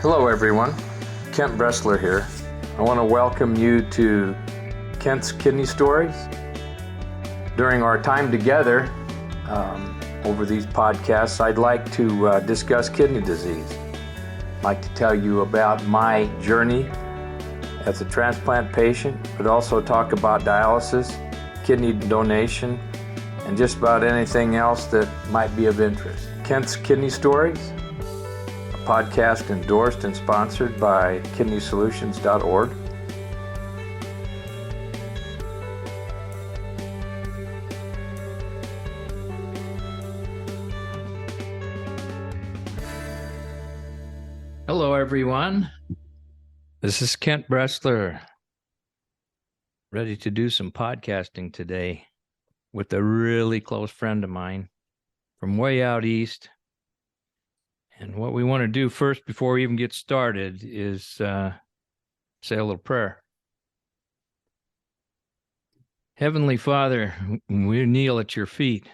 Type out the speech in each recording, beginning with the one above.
Hello everyone, Kent Bressler here. I want to welcome you to Kent's Kidney Stories. During our time together over these podcasts, I'd like to discuss kidney disease. I'd like to tell you about my journey as a transplant patient, but also talk about dialysis, kidney donation, and just about anything else that might be of interest. Kent's Kidney Stories, a podcast endorsed and sponsored by kidneysolutions.org. Hello, everyone. This is Kent Bressler, ready to do some podcasting today with a really close friend of mine from way out east. And what we want to do first, before we even get started, is say a little prayer. Heavenly Father, we kneel at your feet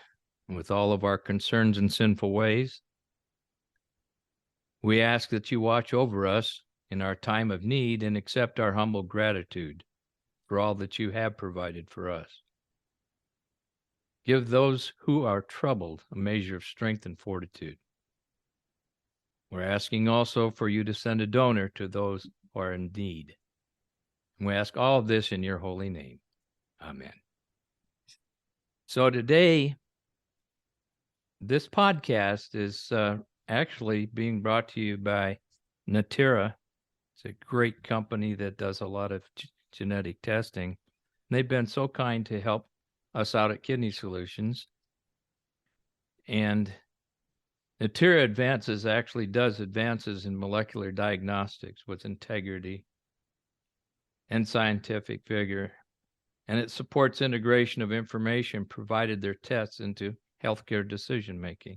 with all of our concerns and sinful ways. We ask that you watch over us in our time of need and accept our humble gratitude for all that you have provided for us. Give those who are troubled a measure of strength and fortitude. We're asking also for you to send a donor to those who are in need. And we ask all of this in your holy name. Amen. So today, this podcast is actually being brought to you by Natera. It's a great company that does a lot of genetic testing. And they've been so kind to help us out at Kidney Solutions. And Natera actually does advances in molecular diagnostics with integrity and scientific vigor. And it supports integration of information provided their tests into healthcare decision-making.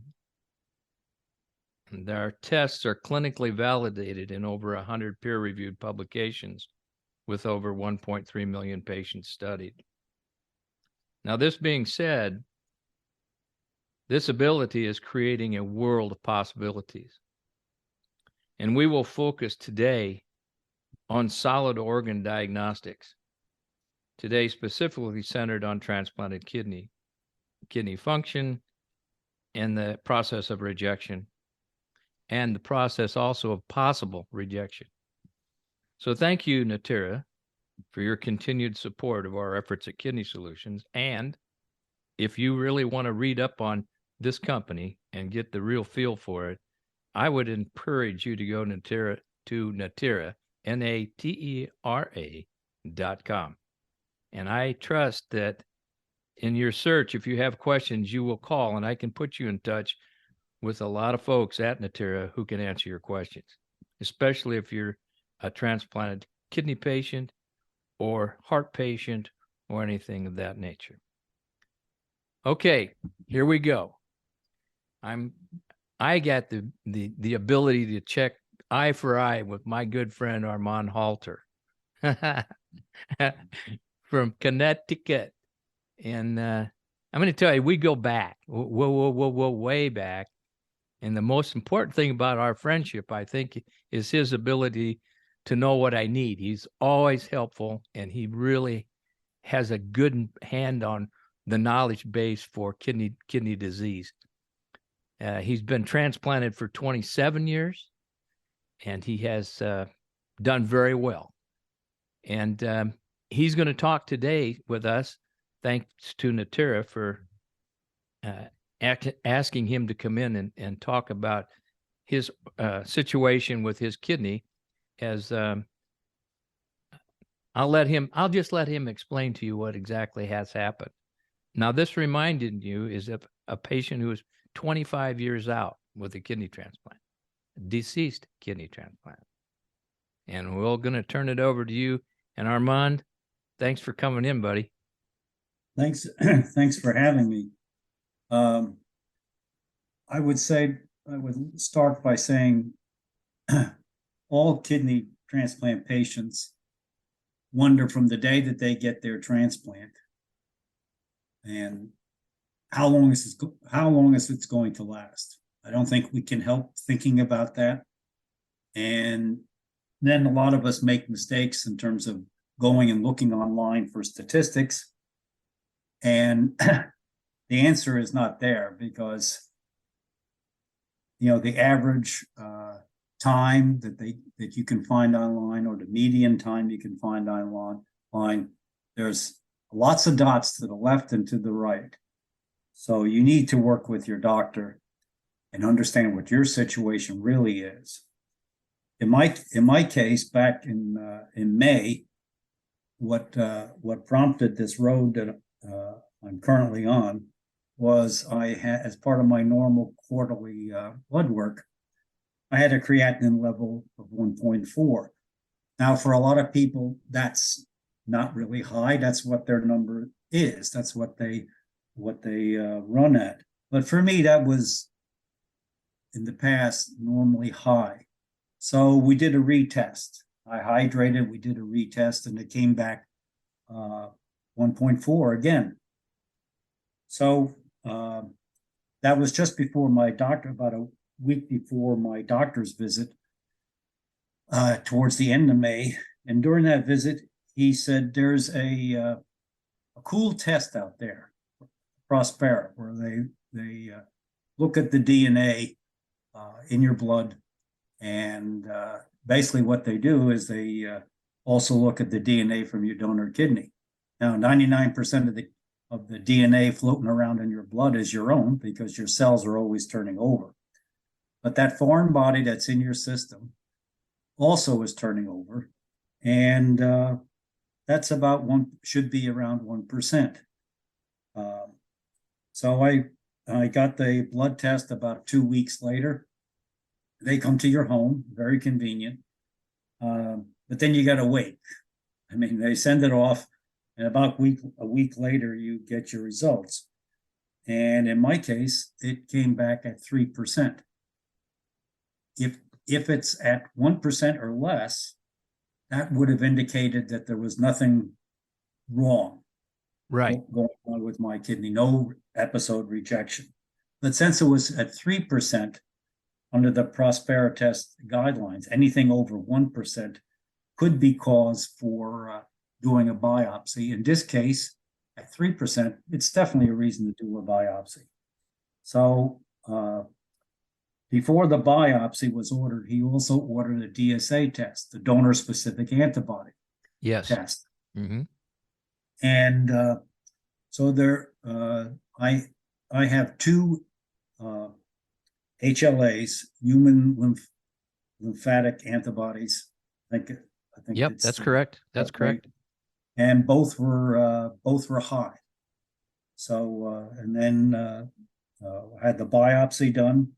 Their tests are clinically validated in over 100 peer-reviewed publications with over 1.3 million patients studied. Now, this being said, this ability is creating a world of possibilities. And we will focus today on solid organ diagnostics. Today, specifically centered on transplanted kidney function, and the process of rejection, and the process also of possible rejection. So thank you, Natera, for your continued support of our efforts at Kidney Solutions. And if you really want to read up on this company and get the real feel for it, I would encourage you to go to Natera, Natera.com. And I trust that in your search, if you have questions, you will call, and I can put you in touch with a lot of folks at Natera who can answer your questions, especially if you're a transplanted kidney patient or heart patient or anything of that nature. Okay, here we go. I got the ability to check eye for eye with my good friend Armand Halter from Connecticut. And I'm going to tell you, we go back, way back. And the most important thing about our friendship, I think, is his ability to know what I need. He's always helpful, and he really has a good hand on the knowledge base for kidney disease. He's been transplanted for 27 years, and he has done very well. And he's going to talk today with us, thanks to Natera for asking him to come in and talk about his situation with his kidney. As I'll just let him explain to you what exactly has happened. Now, this reminded you is of a patient who was 25 years out with a kidney transplant, a deceased kidney transplant. And we're going to turn it over to you. And Armand, thanks for coming in, buddy. Thanks. Thanks for having me. I would start by saying all kidney transplant patients wonder from the day that they get their transplant and how long is it going to last. I don't think we can help thinking about that. And then a lot of us make mistakes in terms of going and looking online for statistics. And the answer is not there because, the average time that you can find online, or the median time you can find online, there's lots of dots to the left and to the right. So you need to work with your doctor and understand what your situation really is. In my case, back in May, what prompted this road that I'm currently on was I had, as part of my normal quarterly blood work, I had a creatinine level of 1.4. Now, for a lot of people, that's not really high. That's what their number is. That's what they run at. But for me, that was in the past normally high. So we did a retest. I hydrated, we did a retest, and it came back 1.4 again. So that was just before my doctor, about a week before my doctor's visit, towards the end of May. And during that visit, he said, there's a cool test out there, Prospera, where they look at the DNA in your blood. And basically what they do is they also look at the DNA from your donor kidney. Now, 99% of the DNA floating around in your blood is your own, because your cells are always turning over. But that foreign body that's in your system also is turning over. And that's about should be around 1%. So I got the blood test about 2 weeks later. They come to your home, very convenient. But then you got to wait. I mean, they send it off, and about a week later, you get your results. And in my case, it came back at 3%. If it's at 1% or less, that would have indicated that there was nothing wrong going on with my kidney, no episode rejection. But since it was at 3%, under the Prospera test guidelines, anything over 1% could be cause for doing a biopsy. In this case, at 3%, it's definitely a reason to do a biopsy. So before the biopsy was ordered, he also ordered a DSA test, the donor-specific antibody test. Mm-hmm. And so there, I have two HLAs, human lymphatic antibodies. I think Yep, that's correct. That's correct. And both were high. So and then I had the biopsy done,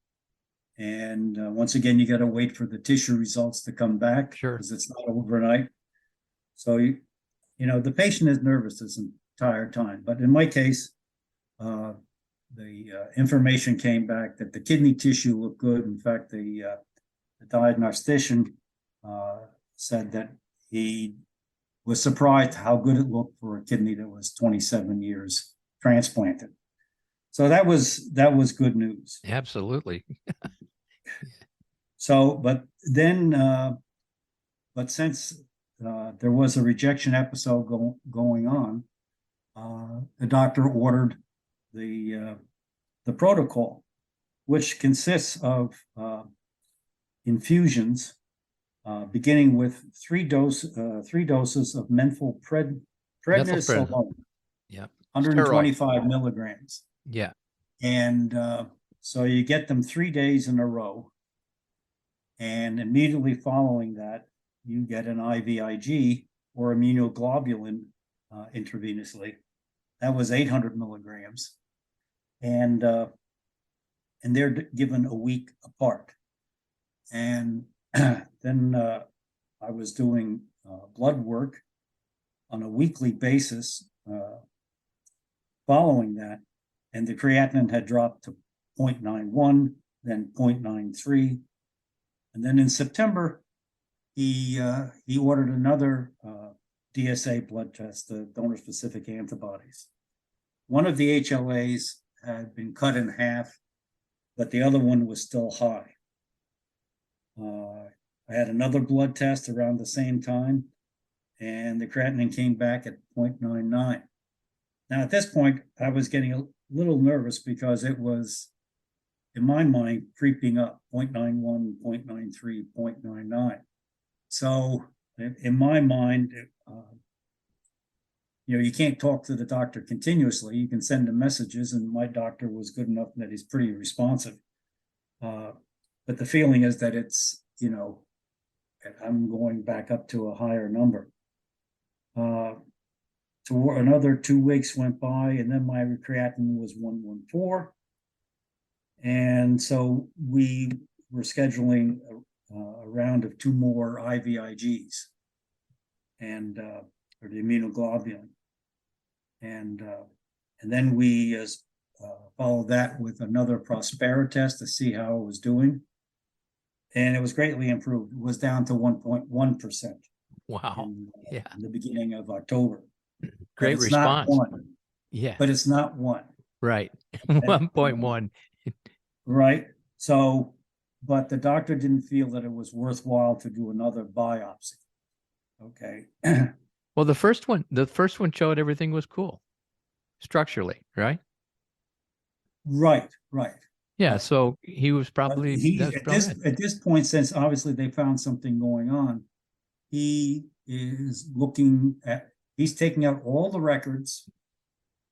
and once again you got to wait for the tissue results to come back, because it's not overnight. So the patient is nervous this entire time. But in my case, the information came back that the kidney tissue looked good. In fact, the diagnostician said that he was surprised how good it looked for a kidney that was 27 years transplanted. So that was good news. Absolutely. So, but since there was a rejection episode going on, the doctor ordered the protocol, which consists of infusions, beginning with three doses of prednisolone, 125 milligrams. Yeah. And so you get them 3 days in a row, and immediately following that, you get an IVIG or immunoglobulin intravenously. That was 800 milligrams. And they're given a week apart. And then I was doing blood work on a weekly basis following that, and the creatinine had dropped to 0.91, then 0.93. And then in September, he ordered another DSA blood test, the donor-specific antibodies. One of the HLAs had been cut in half, but the other one was still high. I had another blood test around the same time, and the creatinine came back at 0.99. Now, at this point, I was getting a little nervous because it was, in my mind, creeping up 0.91, 0.93, 0.99. So in my mind, you can't talk to the doctor continuously. You can send him messages, and my doctor was good enough that he's pretty responsive. But the feeling is that it's, I'm going back up to a higher number. Another 2 weeks went by, and then my creatinine was 114. And so we were scheduling a round of 2 more IVIGs and or the immunoglobulin. And then we followed that with another Prospera test to see how it was doing. And it was greatly improved. It was down to 1.1%. Wow. In the beginning of October. Great response. Not 1. Yeah. But it's not 1. Right. 1.1. Right. So, but the doctor didn't feel that it was worthwhile to do another biopsy. Okay. Well, the first one showed everything was cool structurally, right? Right. Yeah. So he was probably at this point, since obviously they found something going on, he is he's taking out all the records,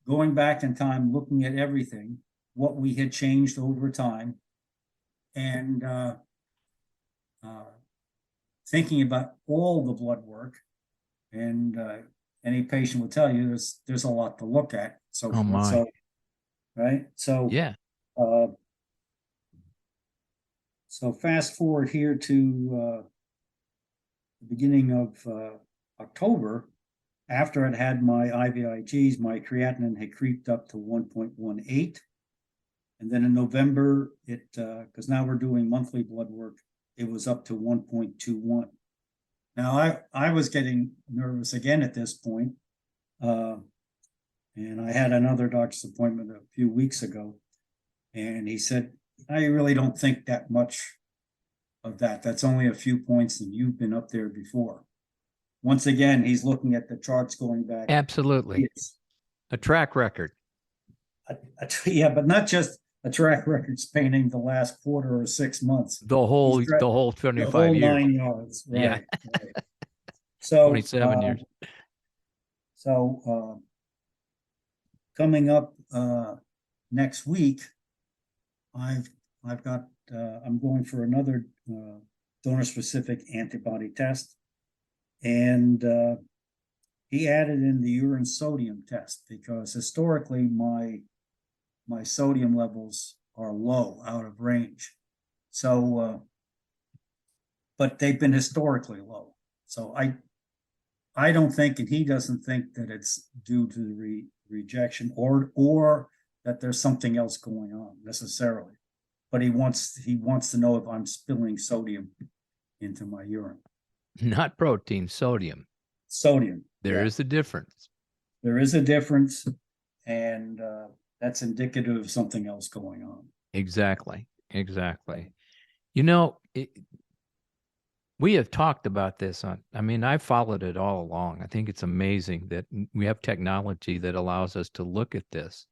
going back in time, looking at everything, what we had changed over time, and thinking about all the blood work. And any patient will tell you there's a lot to look at. So, right. So, yeah. So fast forward here to the beginning of October, after I'd had my IVIGs, my creatinine had creeped up to 1.18. And then in November, because now we're doing monthly blood work, it was up to 1.21. Now, I was getting nervous again at this point. And I had another doctor's appointment a few weeks ago. And he said, I really don't think that much of that. That's only a few points, and you've been up there before. Once again, he's looking at the charts going back. Absolutely. A track record. Yeah, but not just a track record spanning the last quarter or 6 months. The whole 25 the whole years. 9 yards. Right, yeah. Right. So 27 years. So coming up next week, I've got I'm going for another donor-specific antibody test, and he added in the urine sodium test because historically my sodium levels are low, out of range. So, but they've been historically low. So I don't think, and he doesn't think that it's due to the rejection or that there's something else going on necessarily. But he wants to know if I'm spilling sodium into my urine. Not protein, sodium. Sodium. There is a difference. There is a difference, and that's indicative of something else going on. Exactly. We have talked about this I've followed it all along. I think it's amazing that we have technology that allows us to look at this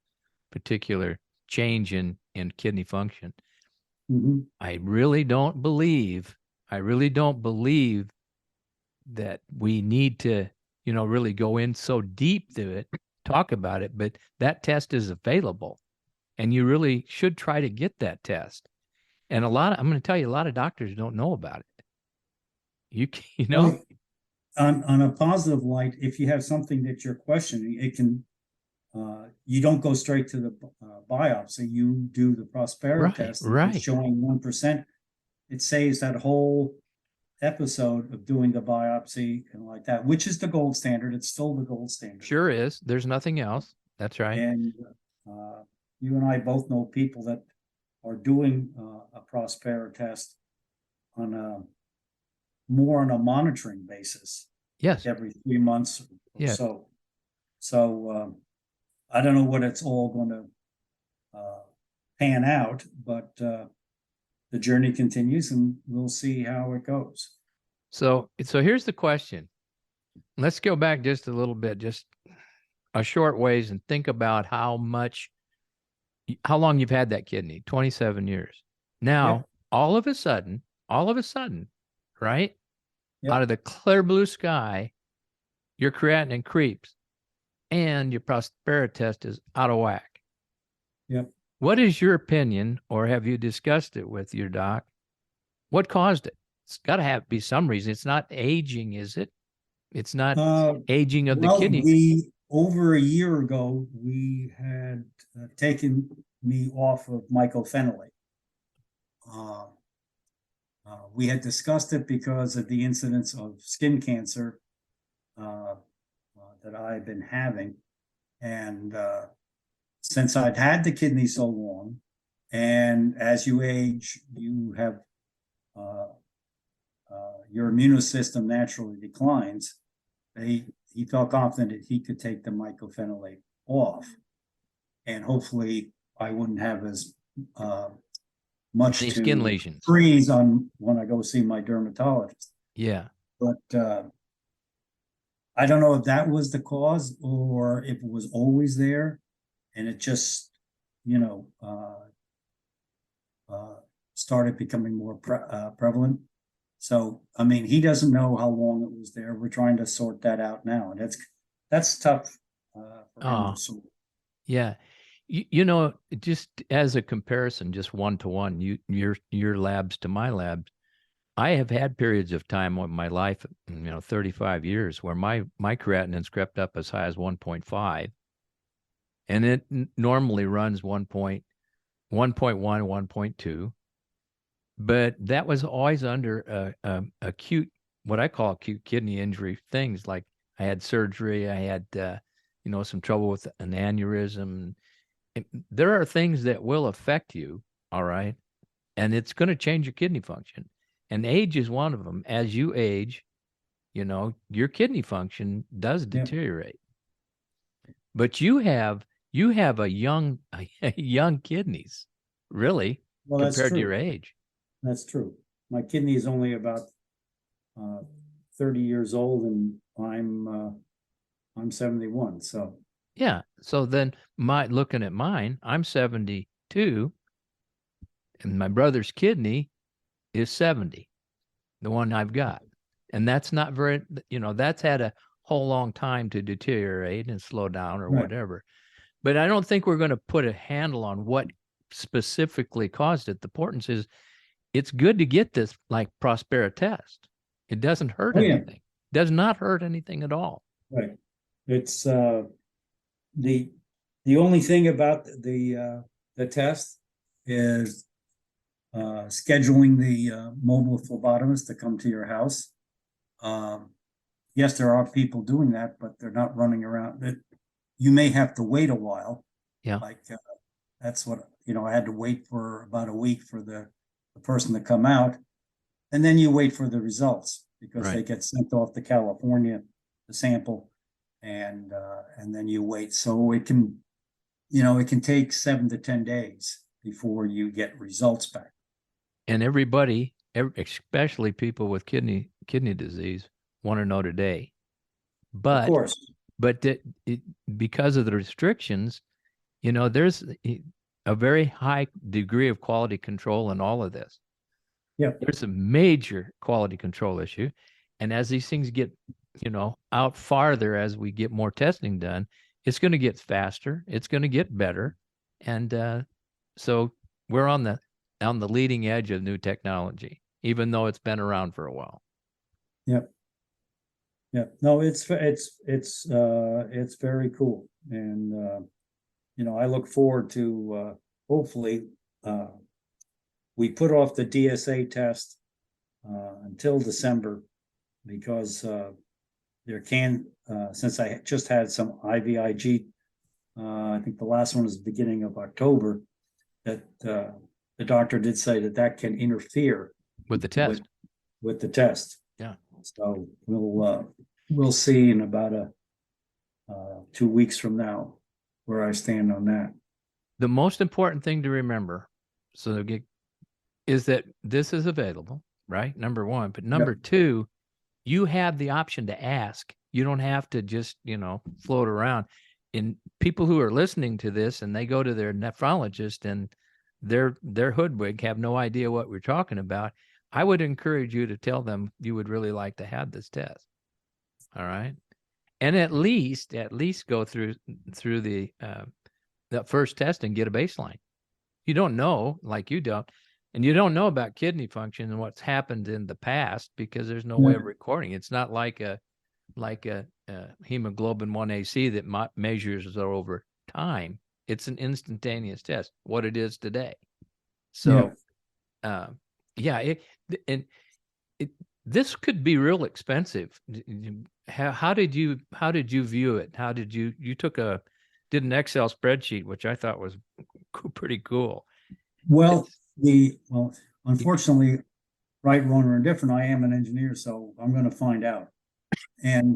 particular change in kidney function. Mm-hmm. I really don't believe that we need to, really go in so deep to it, talk about it, but that test is available and you really should try to get that test. And I'm going to tell you, a lot of doctors don't know about it. You know, on a positive light, if you have something that you're questioning, it can, you don't go straight to the biopsy. You do the Prospera test, right. It's showing 1%. It saves that whole episode of doing the biopsy and like that, which is the gold standard. It's still the gold standard. Sure is. There's nothing else. That's right. And you and I both know people that are doing a Prospera test more on a monitoring basis. Yes. Every 3 months or so. So I don't know what it's all going to pan out, but the journey continues and we'll see how it goes. So here's the question. Let's go back just a little bit, just a short ways, and think about how long you've had that kidney, 27 years. Now, Yep. all of a sudden, right? Yep. Out of the clear blue sky, your creatinine creeps and your Prospera test is out of whack. Yep. What is your opinion, or have you discussed it with your doc? What caused it? It's got to be some reason. It's not aging, is it? It's not aging of the Well, kidney. over a year ago, we had taken me off of mycophenolate. We had discussed it because of the incidence of skin cancer that I've been having. And since I'd had the kidney so long, and as you age, you have your immune system naturally declines. He felt confident that he could take the mycophenolate off, and hopefully I wouldn't have as much Any to skin lesions. freeze on when I go see my dermatologist. Yeah. But I don't know if that was the cause or if it was always there and it just, started becoming more prevalent. So, I mean, he doesn't know how long it was there. We're trying to sort that out now, and that's tough for him to sort. Yeah. Just as a comparison, just one-to-one, your labs to my labs, I have had periods of time in my life, 35 years, where my creatinine's crept up as high as 1.5, and it normally runs 1.1, 1.2. But that was always under acute, what I call acute kidney injury things. Like I had surgery, I had, some trouble with an aneurysm. There are things that will affect you, all right? And it's going to change your kidney function. And age is one of them. As you age, your kidney function does deteriorate. But you have a young kidneys, really, Well, compared to your age. That's true. My kidney is only about 30 years old, and I'm 71. So yeah. So then looking at mine, I'm 72, and my brother's kidney is 70, the one I've got. And that's not very, that's had a whole long time to deteriorate and slow down or whatever. But I don't think we're going to put a handle on what specifically caused it. The importance is it's good to get this like Prospera test. It doesn't hurt anything. Does not hurt anything at all. Right. It's the only thing about the test is scheduling the mobile phlebotomist to come to your house. Yes, there are people doing that, but they're not running around. You may have to wait a while. Yeah. Like that's what, I had to wait for about a week for the person to come out, and then you wait for the results because they get sent off to California, the sample, and then you wait. So it can, it can take 7 to 10 days before you get results back. And everybody, especially people with kidney disease, want to know today. But of course, because of the restrictions, there's a very high degree of quality control in all of this. Yeah. There's a major quality control issue. And as these things get, out farther, as we get more testing done, it's going to get faster. It's going to get better. And so we're on the leading edge of new technology, even though it's been around for a while. Yep. Yeah. No, it's very cool. And, I look forward to hopefully we put off the DSA test until December because since I just had some IVIG, I think the last one was the beginning of October, that the doctor did say that can interfere with the test. With the test. Yeah. So we'll see in about 2 weeks from now where I stand on that. The most important thing to remember, is that this is available, right? Number one, but number two, you have the option to ask. You don't have to just, float around. And people who are listening to this and they go to their nephrologist and they're hoodwig, have no idea what we're talking about. I would encourage you to tell them you would really like to have this test. All right. And at least go through the first test and get a baseline. You don't know, like you don't, and you don't know about kidney function and what's happened in the past because there's no way of recording. It's not like a hemoglobin 1AC that measures over time. It's an instantaneous test, what it is today. So, this could be real expensive. How did you view it? How did you did an Excel spreadsheet, which I thought was pretty cool. Well, unfortunately, right, wrong, or indifferent, I am an engineer, so I'm going to find out. And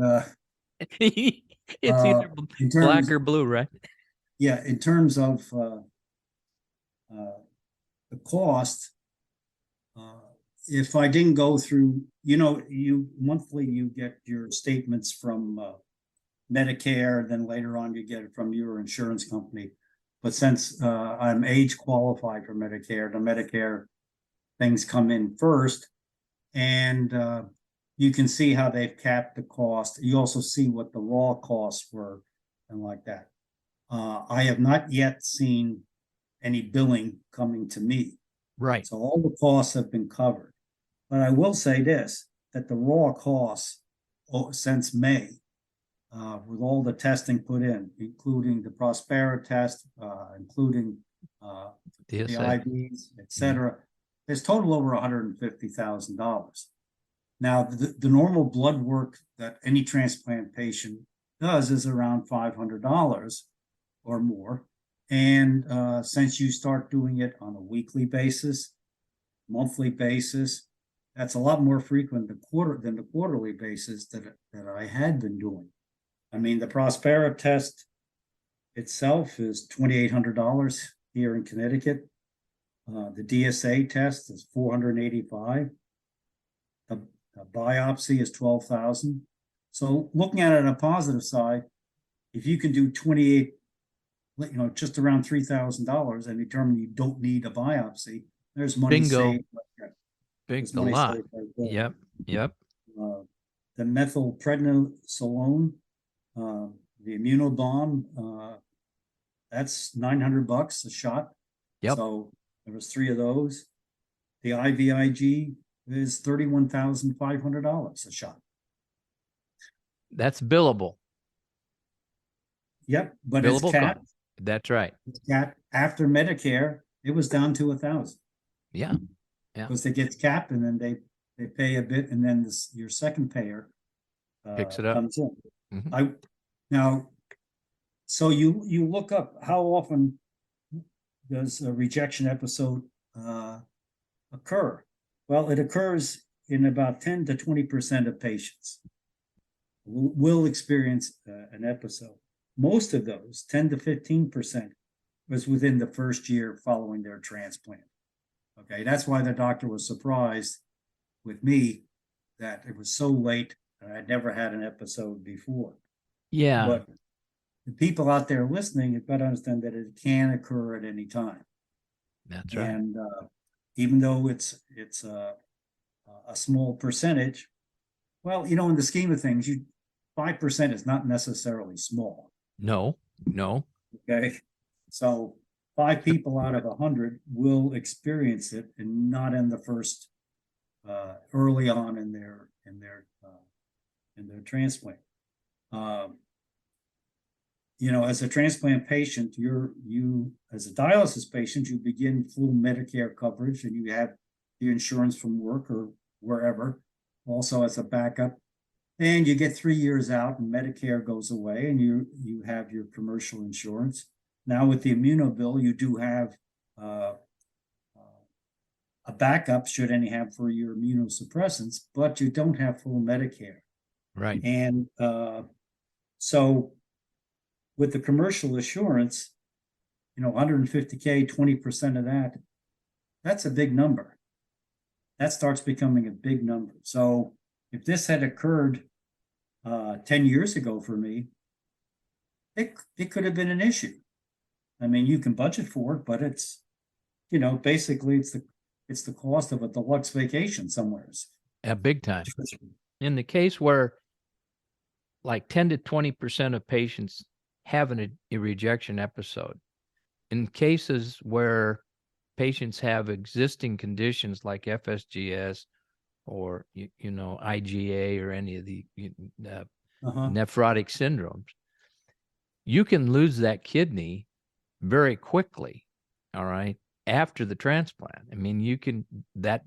it's either black or blue, right? Yeah, in terms of the cost, if I didn't go through, you monthly, you get your statements from Medicare, then later on you get it from your insurance company. But since I'm age qualified for Medicare, the Medicare things come in first, and you can see how they've capped the cost. You also see what the raw costs were and like that. I have not yet seen any billing coming to me. Right. So all the costs have been covered. But I will say this, that the raw costs since May, with all the testing put in, including the Prospera test, including the IVs, etc., there's total over $150,000. Now, the normal blood work that any transplant patient does is around $500 or more. And since you start doing it on a weekly basis, monthly basis, that's a lot more frequent than the quarterly basis that I had been doing. I mean, the Prospera test itself is $2,800 here in Connecticut. The DSA test is $485. The biopsy is $12,000. So looking at it on a positive side, if you can do 28, just around $3,000 and determine you don't need a biopsy, there's money saved. There's a lot. Yep. The methylprednisolone, the immunobomb, that's $900 a shot. Yep. So there was 3 of those. The IVIG is $31,500 a shot. That's billable. Yep, but billable it's capped. That's right. It's capped. After Medicare, it was down to $1,000. Yeah. Because it gets capped, and then they pay a bit, and then your second payer picks it up. comes in. So you look up how often does a rejection episode occur? Well, it occurs in about 10 to 20% of patients will experience an episode. Most of those, 10 to 15%, was within the first year following their transplant. Okay, that's why the doctor was surprised with me that it was so late and I'd never had an episode before. Yeah. But the people out there listening have got to understand that it can occur at any time. That's right. And even though it's a small percentage, well, in the scheme of things, 5% is not necessarily small. No. Okay, so 5 people out of 100 will experience it, and not in the first early on in their transplant. As a transplant patient, you as a dialysis patient, you begin full Medicare coverage, and you have your insurance from work or wherever, also as a backup. And you get 3 years out, and Medicare goes away, and you have your commercial insurance. Now with the immunobill, you do have a backup should any have for your immunosuppressants, but you don't have full Medicare. Right. And so with the commercial insurance, 150K, 20% of that's a big number. That starts becoming a big number. So if this had occurred 10 years ago for me, it could have been an issue. I mean, you can budget for it, but it's, basically it's the cost of a deluxe vacation somewhere. Big time. In the case where like 10 to 20% of patients have a rejection episode, in cases where patients have existing conditions like FSGS or, IgA or any of the nephrotic syndromes, you can lose that kidney very quickly, all right, after the transplant. I mean, you can, that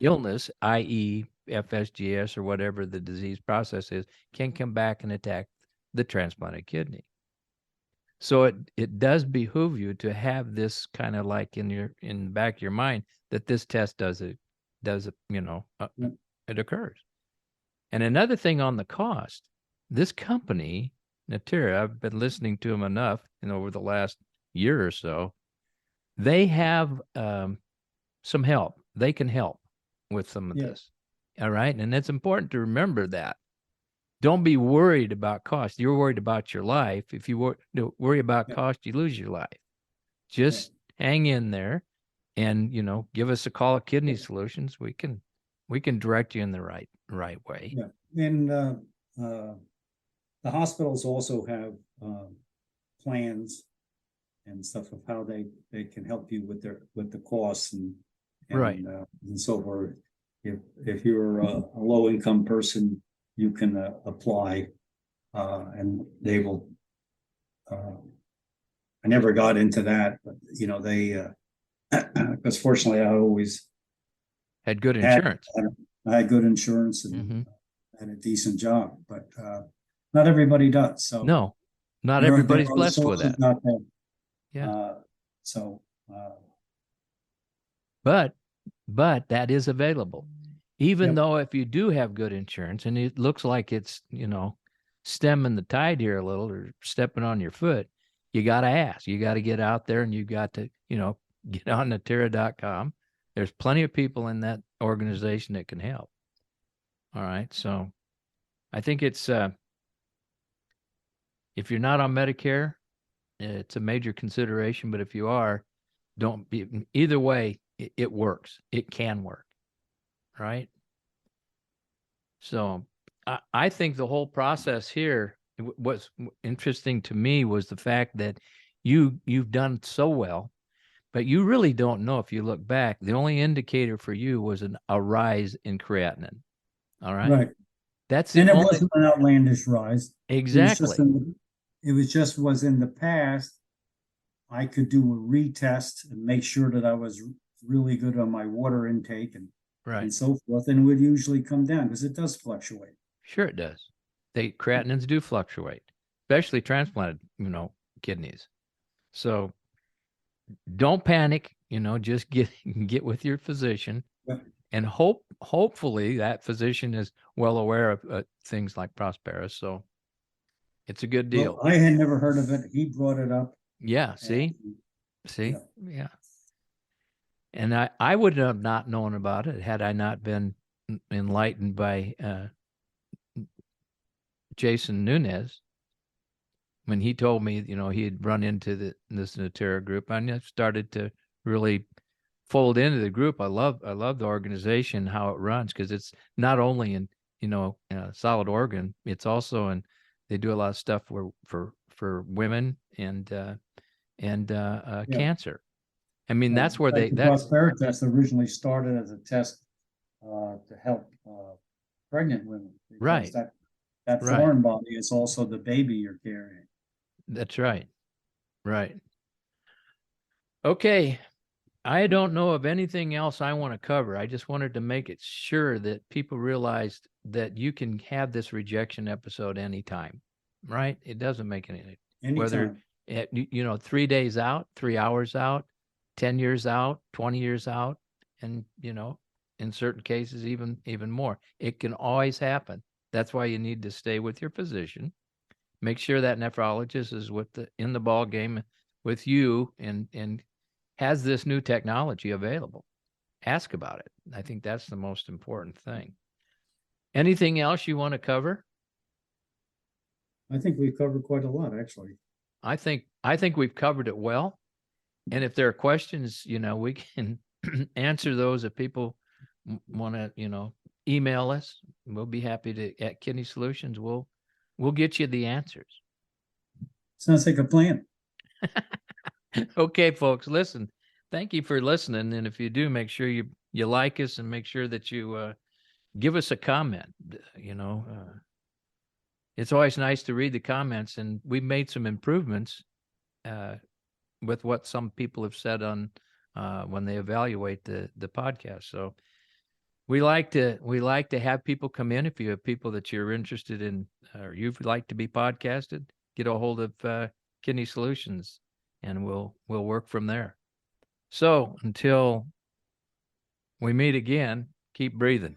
illness, i.e. FSGS or whatever the disease process is, can come back and attack the transplanted kidney. So it does behoove you to have this kind of like in the back of your mind that this test it occurs. And another thing on the cost, this company, Natera, I've been listening to them enough, over the last year or so, they have some help. They can help with some of this. All right. And it's important to remember that. Don't be worried about cost. You're worried about your life. If you worry about cost, you lose your life. Just hang in there and, give us a call at Kidney Solutions. We can direct you in the right way. Yeah. And the hospitals also have plans and stuff of how they can help you with the costs and so forth. If you're a low income person, you can apply and they will. I never got into that, but they because fortunately I always had good insurance. I had good insurance and had a decent job, but not everybody does. So no, not everybody's blessed with that. But that is available. Even though if you do have good insurance and it looks like it's, stemming the tide here a little or stepping on your foot, you got to ask. You got to get out there and you got to, get on Natera.com. There's plenty of people in that organization that can help. All right. So I think it's, if you're not on Medicare, it's a major consideration. But if you are, don't be, either way, it works. It can work. Right. So I think the whole process here, what's interesting to me was the fact that you've done so well, but you really don't know if you look back. The only indicator for you was a rise in creatinine. All right. Right. That's and it wasn't an outlandish rise. Exactly. It was in the past. I could do a retest and make sure that I was really good on my water intake and so forth, and it would usually come down because it does fluctuate. Sure, it does. Creatinines do fluctuate, especially transplanted, kidneys. So don't panic. Just get with your physician, and hopefully that physician is well aware of things like Prospera. So it's a good deal. Well, I had never heard of it. He brought it up. Yeah. See. Yeah. And I would have not known about it had I not been enlightened by Jason Nunez when he told me, he had run into this Natera group. I started to really fold into the group. I love the organization, how it runs, because it's not only in solid organ, it's also they do a lot of stuff for women and cancer. I mean, that's where the Prospera test originally started as a test to help pregnant women. Right. That foreign body is also the baby you're carrying. That's right. Right. Okay. I don't know of anything else I want to cover. I just wanted to make it sure that people realized that you can have this rejection episode anytime, right? It doesn't make any whether 3 days out, 3 hours out, 10 years out, 20 years out, and in certain cases even more. It can always happen. That's why you need to stay with your physician. Make sure that nephrologist is in the ball game with you and has this new technology available. Ask about it. I think that's the most important thing. Anything else you want to cover? I think we've covered quite a lot, actually. I think we've covered it well. And if there are questions, we can answer those. If people want to, email us, we'll be happy to at Kidney Solutions. We'll get you the answers. Sounds like a plan. Okay, folks, listen. Thank you for listening. And if you do, make sure you like us and make sure that you give us a comment. It's always nice to read the comments, and we've made some improvements with what some people have said on when they evaluate the podcast. So we like to have people come in. If you have people that you're interested in, or you'd like to be podcasted, get a hold of Kidney Solutions, and we'll work from there. So until we meet again, keep breathing.